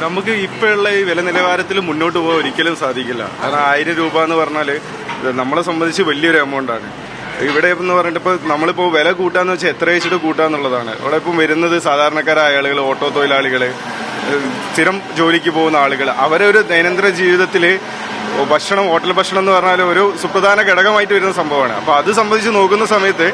നമുക്ക് ഇപ്പോഴുള്ള ഈ വില നിലവാരത്തിൽ മുന്നോട്ട് പോകാൻ ഒരിക്കലും സാധിക്കില്ല. കാരണം 1000 രൂപ എന്ന് പറഞ്ഞാൽ നമ്മളെ സംബന്ധിച്ച് വലിയൊരു എമൗണ്ട് ആണ്. ഇവിടെ എന്ന് പറഞ്ഞിട്ട് ഇപ്പോൾ നമ്മളിപ്പോൾ വില കൂട്ടാന്ന് വെച്ചാൽ എത്ര വെച്ചിട്ട് കൂട്ടാന്നുള്ളതാണ്. ഇവിടെ ഇപ്പം വരുന്നത് സാധാരണക്കാരായ ആളുകൾ, ഓട്ടോ തൊഴിലാളികൾ, സ്ഥിരം ജോലിക്ക് പോകുന്ന ആളുകൾ, അവരെ ഒരു ദൈനംദിന ജീവിതത്തിൽ ഭക്ഷണം, ഹോട്ടൽ ഭക്ഷണം എന്ന് പറഞ്ഞാൽ ഒരു സുപ്രധാന ഘടകമായിട്ട് വരുന്ന സംഭവമാണ്. അപ്പോൾ അത് സംബന്ധിച്ച് നോക്കുന്ന സമയത്ത്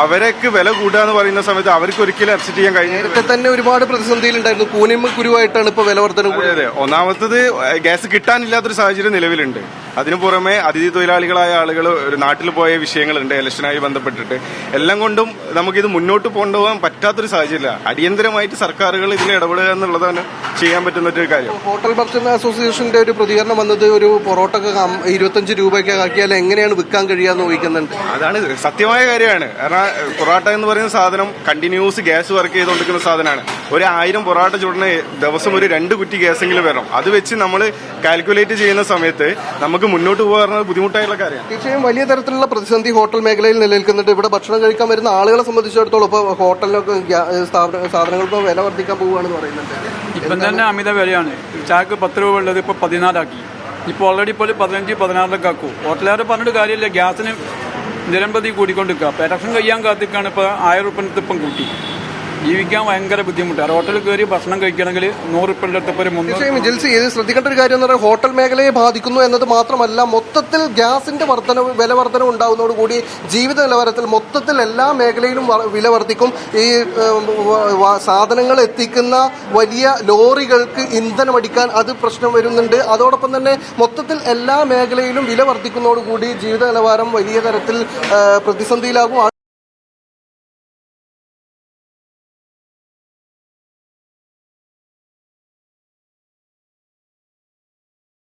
അവരൊക്കെ വില കൂട്ടുക എന്ന് പറയുന്ന സമയത്ത് അവർക്ക് ഒരിക്കലും അക്സെപ്റ്റ് ചെയ്യാൻ കഴിഞ്ഞു. നേരത്തെ തന്നെ ഒരുപാട് പ്രതിസന്ധിയിലുണ്ടായിരുന്നു. കൂനിമ കുരുവായിട്ടാണ് ഇപ്പോൾ വില വർധന. അതെ, ഒന്നാമത്തത് ഗ്യാസ് കിട്ടാനില്ലാത്തൊരു സാഹചര്യം നിലവിലുണ്ട്. അതിനു പുറമെ അതിഥി തൊഴിലാളികളായ ആളുകൾ ഒരു നാട്ടിൽ പോയ വിഷയങ്ങളുണ്ട് ഇലക്ഷനായി ബന്ധപ്പെട്ടിട്ട്. എല്ലാം കൊണ്ടും നമുക്കിത് മുന്നോട്ട് കൊണ്ടുപോകാൻ പറ്റാത്തൊരു സാഹചര്യമില്ല. അടിയന്തരമായിട്ട് സർക്കാരുകൾ ഇതിൽ ഇടപെടുക എന്നുള്ളതാണ് ചെയ്യാൻ പറ്റുന്ന ഒരു കാര്യം. ഹോട്ടൽ ഭക്ഷണ അസോസിയേഷന്റെ ഒരു പ്രതികരണം വന്നത് ഒരു പൊറോട്ടക്ക് 25 രൂപയ്ക്ക് ആക്കിയാൽ എങ്ങനെയാണ് വിൽക്കാൻ കഴിയാന്ന് ചോദിക്കുന്നുണ്ട്. അതാണ് സത്യമായ കാര്യമാണ്. കാരണം പൊറോട്ട എന്ന് പറയുന്ന സാധനം കണ്ടിന്യൂസ് ഗ്യാസ് വർക്ക് ചെയ്തുകൊണ്ടിരിക്കുന്ന സാധനമാണ്. ഒരു 1000 പൊറോട്ട ചൂടിന് ദിവസം ഒരു 2 കുറ്റി ഗ്യാസെങ്കിലും വരണം. അത് വെച്ച് നമ്മൾ കാൽക്കുലേറ്റ് ചെയ്യുന്ന സമയത്ത് നമുക്ക് മുന്നോട്ട് പോകാറുള്ളത് ബുദ്ധിമുട്ടായുള്ള കാര്യമാണ്. തീർച്ചയായും വലിയ തരത്തിലുള്ള പ്രതിസന്ധി ഹോട്ടൽ മേഖലയിൽ നിലനിൽക്കുന്നുണ്ട്. ഇവിടെ ഭക്ഷണം കഴിക്കാൻ വരുന്ന ആളുകളെ സംബന്ധിച്ചിടത്തോളം ഇപ്പോൾ ഹോട്ടലിനൊക്കെ സാധനങ്ങൾക്ക് വില വർദ്ധിക്കാൻ പോവുകയാണെന്ന് പറയുന്നുണ്ട്. ഇപ്പം തന്നെ അമിത വിലയാണ്. ചായക്ക് 10 രൂപ ഉള്ളത് ഇപ്പോൾ 14 ആക്കി. ഇപ്പോൾ ഓൾറെഡി ഇപ്പോൾ 15-16 ആക്കും. ഹോട്ടലുകാരെ പറഞ്ഞിട്ട് കാര്യമില്ല, ഗ്യാസിന് നിരമ്പതി കൂടിക്കൊണ്ടിരിക്കുക. അപ്പോൾ ഇലക്ഷൻ കഴിയാൻ കാത്തിക്കാണ്. ഇപ്പോൾ 1000 രൂപ ഇപ്പം കൂട്ടി. ജീവിക്കാൻ ഭയങ്കര ബുദ്ധിമുട്ടാണ്. ഹോട്ടലിൽ കയറി ഭക്ഷണം കഴിക്കണമെങ്കിൽ 100 രൂപയുടെ അടുത്ത് ഒരു 300. ജിൽസി, ഇത് ശ്രദ്ധിക്കേണ്ട ഒരു കാര്യം എന്ന് പറയുന്നത് ഹോട്ടൽ മേഖലയെ ബാധിക്കുന്നു എന്നത് മാത്രമല്ല, മൊത്തത്തിൽ ഗ്യാസിന്റെ വില വർധന ഉണ്ടാകുന്നതോടുകൂടി ജീവിത നിലവാരത്തിൽ മൊത്തത്തിൽ എല്ലാ മേഖലയിലും വില വർദ്ധിക്കും. ഈ സാധനങ്ങൾ എത്തിക്കുന്ന വലിയ ലോറികൾക്ക് ഇന്ധനം അടിക്കാൻ അത് പ്രശ്നം വരുന്നുണ്ട്. അതോടൊപ്പം തന്നെ മൊത്തത്തിൽ എല്ലാ മേഖലയിലും വില വർദ്ധിക്കുന്നതോടുകൂടി ജീവിത നിലവാരം വലിയ തരത്തിൽ പ്രതിസന്ധിയിലാകും.